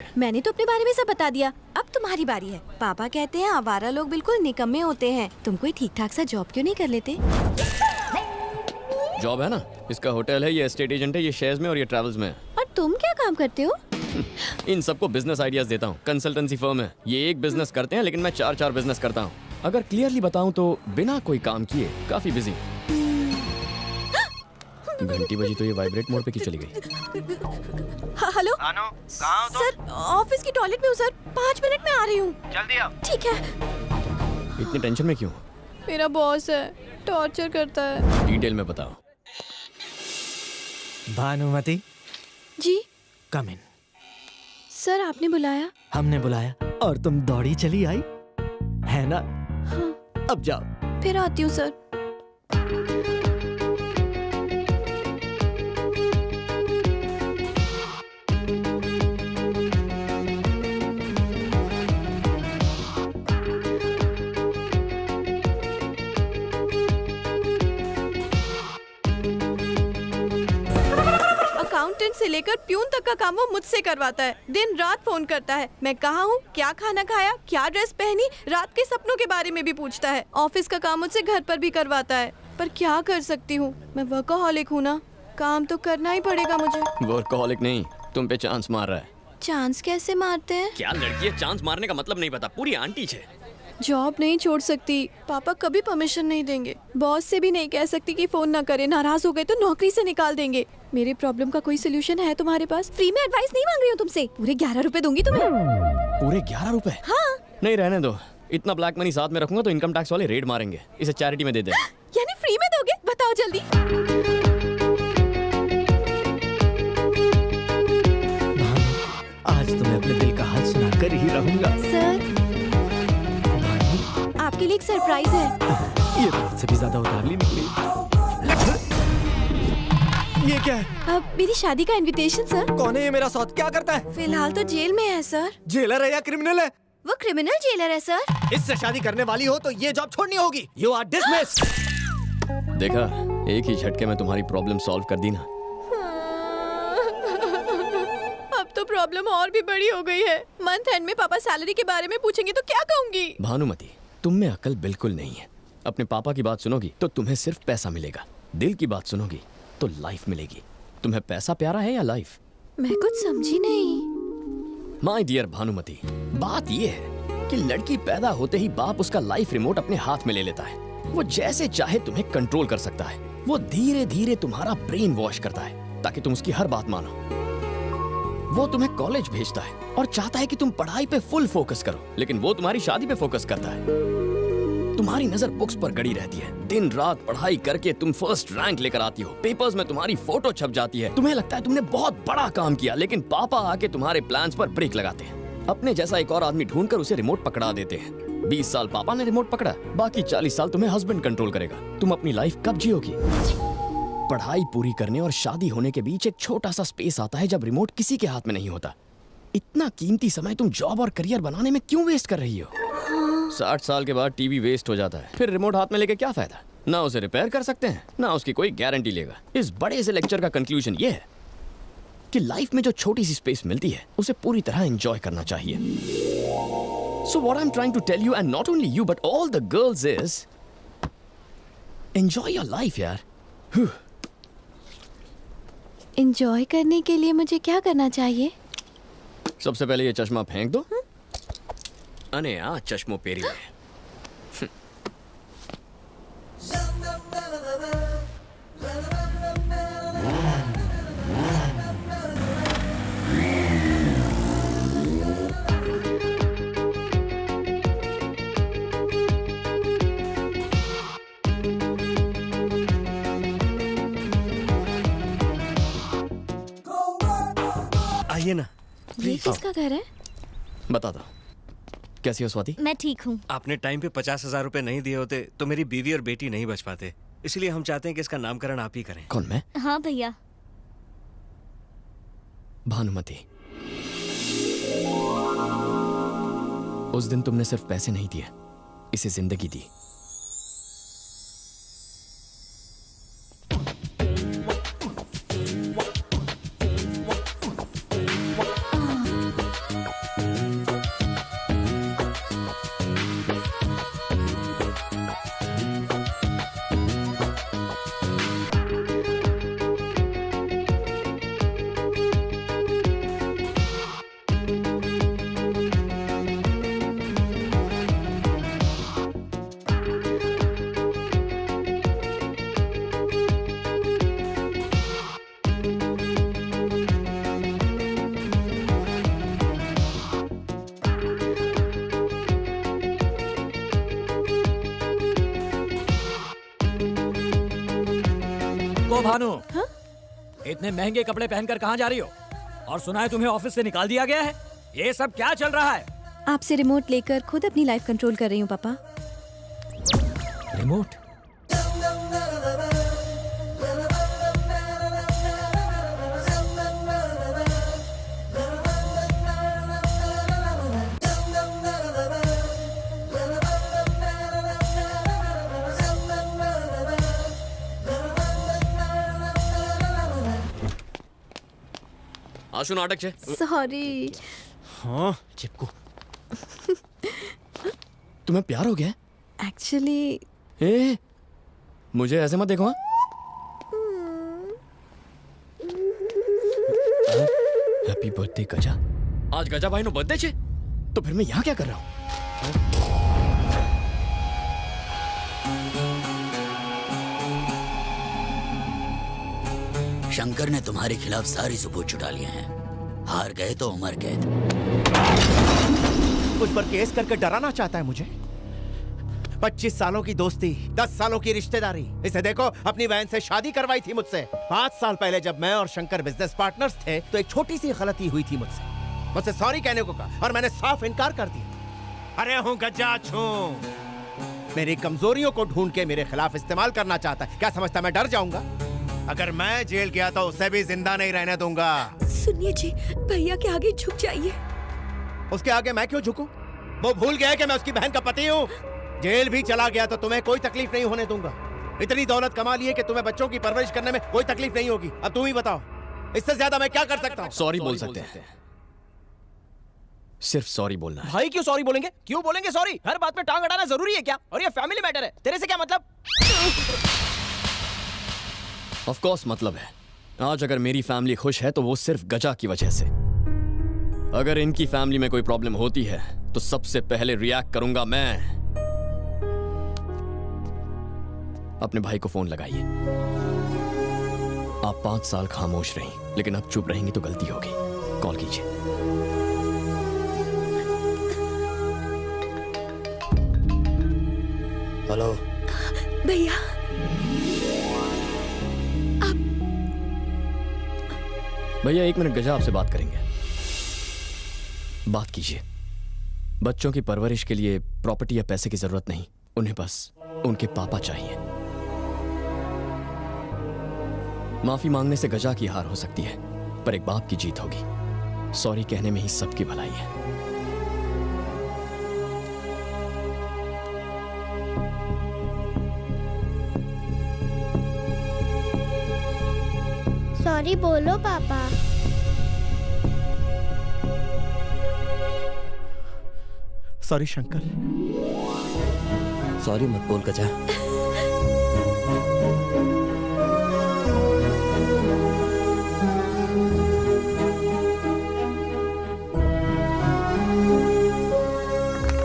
मैंने तो अपने बारे में सब बता दिया, अब तुम्हारी बारी है। पापा कहते हैं आवारा लोग बिल्कुल निकम्मे होते हैं। तुम कोई ठीक ठाक सा जॉब क्यों नहीं कर लेते? जॉब है ना, इसका होटल है, ये एस्टेट एजेंट है, ये शेयर्स में और ये ट्रैवल्स में है। और तुम क्या काम करते हो? इन सबको बिजनेस आइडियाज देता हूँ। कंसल्टेंसी फर्म है, ये एक बिजनेस करते हैं लेकिन मैं चार बिजनेस करता हूँ। अगर क्लियरली बताऊँ तो बिना कोई काम किए काफी बिजी। घंटी बजी तो ये वाइब्रेट मोड पे क्यों चली गई? हेलो अनु, कहाँ हो तुम? सर, ऑफिस की टॉयलेट में हूँ सर, 5 मिनट में आ रही हूँ। जल्दी आओ। ठीक है। इतनी टेंशन में क्यों? मेरा बॉस है, टॉर्चर करता है। डिटेल में बताओ। भानुमति, जी कम इन। सर, आपने बुलाया? हमने बुलाया और तुम दौड़ी चली आई, है ना? हाँ। अब जाओ। फिर आती हूँ सर। अकाउंटेंट से लेकर प्यून तक का काम वो मुझसे करवाता है। दिन रात फोन करता है, मैं कहाँ हूँ, क्या खाना खाया, क्या ड्रेस पहनी, रात के सपनों के बारे में भी पूछता है। ऑफिस का काम मुझसे घर पर भी करवाता है, पर क्या कर सकती हूँ, मैं वर्कहॉलिक हूँ ना, काम तो करना ही पड़ेगा मुझे। वर्कहॉलिक नहीं, तुम पे चांस मार रहा है। चांस कैसे मारते हैं? क्या लड़की है, चांस मारने का मतलब नहीं पता, पूरी आंटी है। जॉब नहीं छोड़ सकती, पापा कभी परमिशन नहीं देंगे। बॉस से भी नहीं कह सकती कि फोन ना करे, नाराज हो गए तो नौकरी से निकाल देंगे। मेरे प्रॉब्लम का कोई सोल्यूशन है तुम्हारे पास? फ्री में एडवाइस नहीं मांग रही हूँ तुमसे, पूरे 11 रुपए दूंगी तुम्हें। पूरे 11 रुपए? हाँ। नहीं, रहने दो। इतना ब्लैक मनी साथ में रखूंगा तो इनकम टैक्स वाले रेड मारेंगे। इसे चैरिटी में दे दे। यानी फ्री में दोगे? बताओ जल्दी। भानु, आज तुम्हें अपने दिल का हाल सुनाकर ही रहूंगा। सर, भानु, आपके लिए एक सरप्राइज है। ये तो मुझसे भी ज्यादा उतावली निकली। ये क्या है? अब मेरी शादी का इनविटेशन सर। कौन है ये मेरा सौत? क्या करता है? फिलहाल तो जेल में है सर। जेलर है या क्रिमिनल है? वो क्रिमिनल जेलर है सर। इससे शादी करने वाली हो तो ये जॉब छोड़नी होगी। You are dismissed. देखा, एक ही झटके में तुम्हारी प्रॉब्लम सॉल्व कर दी ना। अब तो प्रॉब्लम और भी बड़ी हो गई है। मंथ एंड में पापा सैलरी के बारे में पूछेंगे तो क्या कहूँगी? भानुमति, तुम में अकल बिल्कुल नहीं है। अपने पापा की बात सुनोगी तो तुम्हें सिर्फ पैसा मिलेगा, दिल की बात सुनोगी तो लाइफ मिलेगी। तुम्हें पैसा प्यारा है या लाइफ? मैं कुछ समझी नहीं। माय डियर भानुमति, बात ये है कि लड़की पैदा होते ही बाप उसका लाइफ रिमोट अपने हाथ में ले लेता है। वो जैसे चाहे तुम्हें कंट्रोल कर सकता है। वो धीरे धीरे तुम्हारा ब्रेन वॉश करता है ताकि तुम उसकी हर बात मानो। वो तुम्हें कॉलेज भेजता है और चाहता है कि तुम पढ़ाई पे फुल फोकस करो, लेकिन वो तुम्हारी शादी पे फोकस करता है। तुम्हारी नजर बुक्स पर गड़ी रहती है। दिन रात पढ़ाई करके तुम फर्स्ट रैंक लेकर आती हो, पेपर्स में तुम्हारी फोटो छप जाती है। तुम्हें लगता है तुमने बहुत बड़ा काम किया, लेकिन पापा आके तुम्हारे प्लान्स पर ब्रेक लगाते हैं। अपने जैसा एक और आदमी ढूंढकर उसे रिमोट पकड़ा देते हैं। 20 साल पापा ने रिमोट पकड़ा, बाकी 40 साल तुम्हें हस्बैंड कंट्रोल करेगा। तुम अपनी लाइफ कब जियोगी? पढ़ाई पूरी करने और शादी होने के बीच एक छोटा सा स्पेस आता है जब रिमोट किसी के हाथ में नहीं होता। इतना कीमती समय तुम जॉब और करियर बनाने में क्यों वेस्ट कर रही हो? 60 साल के बाद टीवी वेस्ट हो जाता है, फिर रिमोट हाथ में लेके क्या फायदा? ना उसे रिपेयर कर सकते हैं, ना उसकी कोई गारंटी लेगा। इस बड़े से लेक्चर का कंक्लूजन ये है कि लाइफ में जो छोटी सी स्पेस मिलती है उसे पूरी तरह एंजॉय करना चाहिए। So what I am trying to tell you, and not only you but all the girls, is enjoy your life यार। एंजॉय करने के लिए मुझे क्या करना चाहिए? सबसे पहले ये चश्मा फेंक दो। अने आ चश्मो पेरी में। आइए ना। ये किसका घर है? बता दो, कैसी हो स्वाति? मैं ठीक हूँ। आपने टाइम पे 50,000 रुपए नहीं दिए होते तो मेरी बीवी और बेटी नहीं बच पाते। इसलिए हम चाहते हैं कि इसका नामकरण आप ही करें। कौन, मैं? हाँ भैया। भानुमति, उस दिन तुमने सिर्फ पैसे नहीं दिए, इसे जिंदगी दी। ओ भानु, इतने महंगे कपड़े पहनकर कहाँ जा रही हो? और सुना है तुम्हें ऑफिस से निकाल दिया गया है। ये सब क्या चल रहा है? आपसे रिमोट लेकर खुद अपनी लाइफ कंट्रोल कर रही हूँ पापा। रिमोट? आशु नाटक छे। सॉरी। हाँ चिपकू। तुम्हें प्यार हो गया? एक्चुअली ए, मुझे ऐसे मत देखो। हाँ? हैप्पी बर्थडे गजा। आज गजा भाई नो बर्थडे छे, तो फिर मैं यहाँ क्या कर रहा हूँ? शंकर ने तुम्हारे खिलाफ सारी सबूत जुटा लिए हैं। हार गए तो उम्र कैद। उस पर केस करके डराना चाहता है मुझे। 25 सालों की दोस्ती, 10 सालों की रिश्तेदारी। इसे देखो, अपनी बहन से शादी करवाई थी मुझसे। 5 साल पहले जब मैं और शंकर बिजनेस पार्टनर्स थे तो एक छोटी सी गलती हुई थी मुझसे सॉरी कहने को कहा और मैंने साफ इनकार कर दिया। अरे हूँ गज्जा छू, मेरी कमजोरियों को ढूंढ के मेरे खिलाफ इस्तेमाल करना चाहता है। क्या समझता मैं डर जाऊंगा? अगर मैं जेल गया तो उसे भी जिंदा नहीं रहने दूंगा। सुनिए जी, भैया के आगे झुक जाइए। उसके आगे मैं क्यों झुकूं? वो भूल गया है कि मैं उसकी बहन का पति हूँ। जेल भी चला गया तो तुम्हें कोई तकलीफ नहीं होने दूंगा। इतनी दौलत कमा ली है कि तुम्हें बच्चों की परवरिश करने में कोई तकलीफ नहीं होगी। अब तुम ही बताओ, इससे ज्यादा मैं क्या कर सकता हूँ? सॉरी बोल सकते हैं, सिर्फ सॉरी बोलना है। भाई क्यों सॉरी बोलेंगे? क्यों बोलेंगे सॉरी? हर बात में टांग अड़ाना जरूरी है क्या? और ये फैमिली मैटर है, तेरे से क्या मतलब? ऑफ कोर्स मतलब है। आज अगर मेरी फैमिली खुश है तो वो सिर्फ गजा की वजह से। अगर इनकी फैमिली में कोई प्रॉब्लम होती है तो सबसे पहले रिएक्ट करूंगा मैं। अपने भाई को फोन लगाइए। आप 5 साल खामोश रहीं, लेकिन अब चुप रहेंगी तो गलती होगी। कॉल कीजिए। हेलो भैया, भैया 1 मिनट, गजा आपसे बात करेंगे। बात कीजिए। बच्चों की परवरिश के लिए प्रॉपर्टी या पैसे की जरूरत नहीं, उन्हें बस उनके पापा चाहिए। माफी मांगने से गजा की हार हो सकती है, पर एक बाप की जीत होगी। सॉरी कहने में ही सबकी भलाई है। सॉरी बोलो पापा। सॉरी शंकर। सॉरी मत बोल गजा।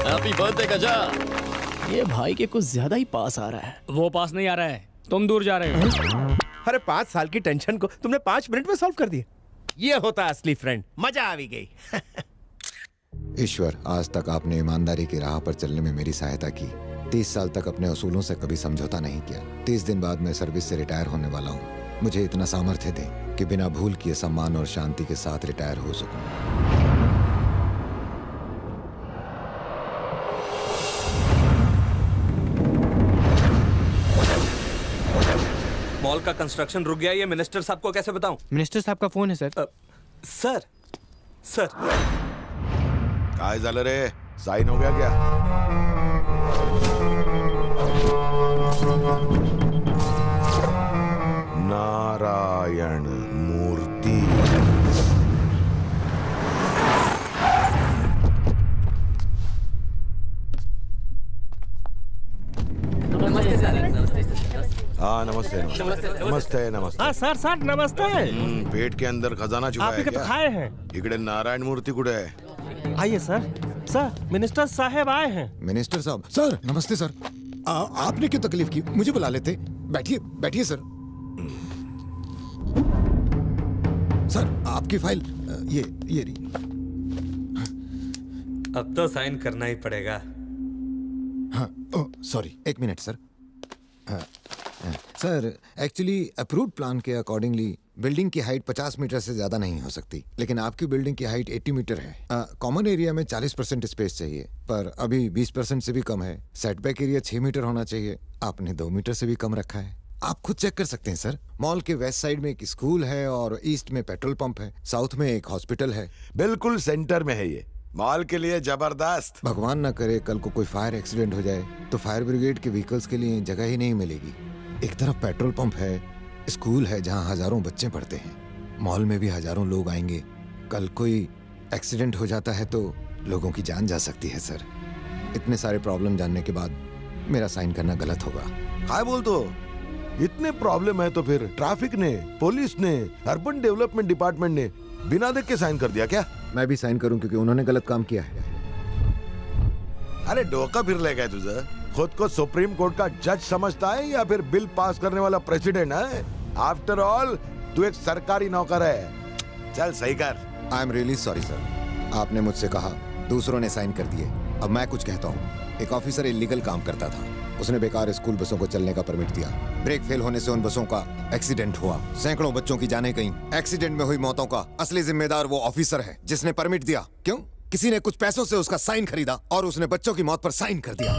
हैप्पी बर्थडे गजा। ये भाई के कुछ ज्यादा ही पास आ रहा है। वो पास नहीं आ रहा है, तुम दूर जा रहे हो। अरे 5 साल की टेंशन को तुमने 5 मिनट में सॉल्व कर दिया। ये होता असली फ्रेंड। मजा आ भी गई। ईश्वर, आज तक आपने ईमानदारी की राह पर चलने में मेरी सहायता की। 30 साल तक अपने असूलों से कभी समझौता नहीं किया। 30 दिन बाद मैं सर्विस से रिटायर होने वाला हूँ। मुझे इतना सामर्थ्य दें कि बिना भूल किए सम्मान और शांति के साथ रिटायर हो सकूं। मॉल का कंस्ट्रक्शन रुक गया, ये मिनिस्टर साहब को कैसे बताऊं? मिनिस्टर साहब का फोन है सर। सर काय झालं रे? साइन हो गया क्या? नारायण मूर्ति। हाँ नमस्ते नमस्ते नमस्ते। हाँ सर नमस्ते। पेट के अंदर खजाना छुपा है क्या? खाए हैं। इकडे नारायण मूर्ति कुठे आहे? आइए सर मिनिस्टर साहब आए हैं। मिनिस्टर साहब, सर नमस्ते सर। आपने क्यों तकलीफ की? मुझे बुला लेते। बैठिए बैठिए सर। सर आपकी फाइल ये रही। अब तो साइन करना ही पड़ेगा। हाँ sorry, 1 minute sir. Sir actually approved plan के अकॉर्डिंगली बिल्डिंग की हाइट 50 मीटर से ज्यादा नहीं हो सकती, लेकिन आपकी बिल्डिंग की हाइट 80 मीटर है। कॉमन एरिया में 40% स्पेस चाहिए, पर अभी 20% से भी कम है। सेटबैक एरिया 6 मीटर होना चाहिए, आपने 2 मीटर से भी कम रखा है। आप खुद चेक कर सकते हैं सर। मॉल के वेस्ट साइड में एक स्कूल है और ईस्ट में पेट्रोल पंप है, साउथ में एक हॉस्पिटल है। बिल्कुल सेंटर में है ये, मॉल के लिए जबरदस्त। भगवान ना करे कल को कोई फायर एक्सीडेंट हो जाए तो फायर ब्रिगेड के व्हीकल्स के लिए जगह ही नहीं मिलेगी। एक तरफ पेट्रोल पंप है, स्कूल है जहाँ हजारों बच्चे पढ़ते हैं, मॉल में भी हजारों लोग आएंगे। कल कोई एक्सीडेंट हो जाता है तो लोगों की जान जा सकती है सर। इतने सारे प्रॉब्लम जानने के बाद मेरा साइन करना गलत होगा। काय बोल तो इतने प्रॉब्लम है तो फिर ट्रैफिक ने, पुलिस ने, अर्बन डेवलपमेंट डिपार्टमेंट ने बिना देख के साइन कर दिया क्या? मैं भी साइन करूं क्योंकि उन्होंने गलत काम किया है। अरे डोका फिर ले गए तुझे। खुद को सुप्रीम कोर्ट का जज समझता है या फिर बिल पास करने वाला प्रेसिडेंट है? आफ्टर ऑल तू एक सरकारी नौकर है। चल सही कर। I am really sorry sir. आपने मुझसे कहा, दूसरों ने साइन कर दिए, अब मैं कुछ कहता हूँ। एक ऑफिसर इलीगल काम करता था, उसने बेकार स्कूल बसों को चलने का परमिट दिया। ब्रेक फेल होने से उन बसों का एक्सीडेंट हुआ, सैकड़ों बच्चों की जानें गईं। एक्सीडेंट में हुई मौतों का असली जिम्मेदार वो ऑफिसर है जिसने परमिट दिया। क्यों? किसी ने कुछ पैसों से उसका साइन खरीदा और उसने बच्चों की मौत पर साइन कर दिया।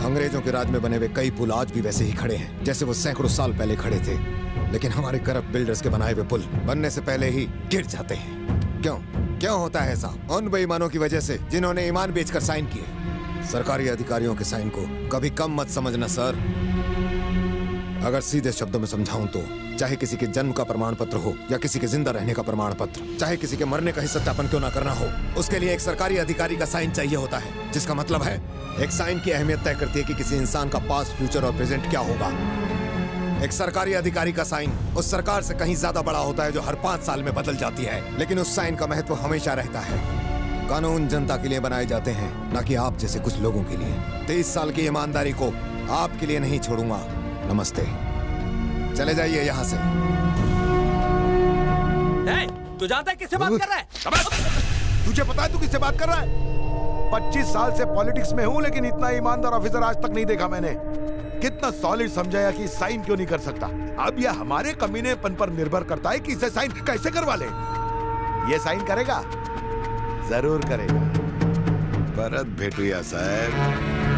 अंग्रेजों के राज में बने हुए कई पुल आज भी वैसे ही खड़े हैं जैसे वो सैकड़ों साल पहले खड़े थे, लेकिन हमारे करप्ट बिल्डर्स के बनाए हुए पुल बनने से पहले ही गिर जाते हैं। क्यों? क्यों होता है ऐसा? उन बेईमानों की वजह से जिन्होंने ईमान बेचकर साइन किए। सरकारी अधिकारियों के साइन को कभी कम मत समझना सर। अगर सीधे शब्दों में समझाऊं तो चाहे किसी के जन्म का प्रमाण पत्र हो या किसी के जिंदा रहने का प्रमाण पत्र, चाहे किसी के मरने का ही सत्यापन क्यों ना करना हो, उसके लिए एक सरकारी अधिकारी का साइन चाहिए होता है। जिसका मतलब है एक साइन की अहमियत तय करती है कि किसी इंसान का पास्ट, फ्यूचर और प्रेजेंट क्या होगा। एक सरकारी अधिकारी का साइन उस सरकार से कहीं ज्यादा बड़ा होता है जो हर 5 साल में बदल जाती है, लेकिन उस साइन का महत्व हमेशा रहता है। कानून जनता के लिए बनाए जाते हैं, न कि आप जैसे कुछ लोगों के लिए। 23 साल की ईमानदारी को आपके लिए नहीं छोड़ूंगा। नमस्ते, चले जाइए यहाँ से। तू जानता है किससे बात कर रहा है? तुझे पता है तू किससे बात कर रहा है? 25 साल से पॉलिटिक्स में हूँ, लेकिन इतना ईमानदार ऑफिसर आज तक नहीं देखा मैंने। कितना सॉलिड समझाया कि साइन क्यों नहीं कर सकता। अब यह हमारे कमीनेपन पर निर्भर करता है कि इसे साइन कैसे करवा ले। ये साइन करेगा? जरूर करेगा। परत भेटूया साहेब।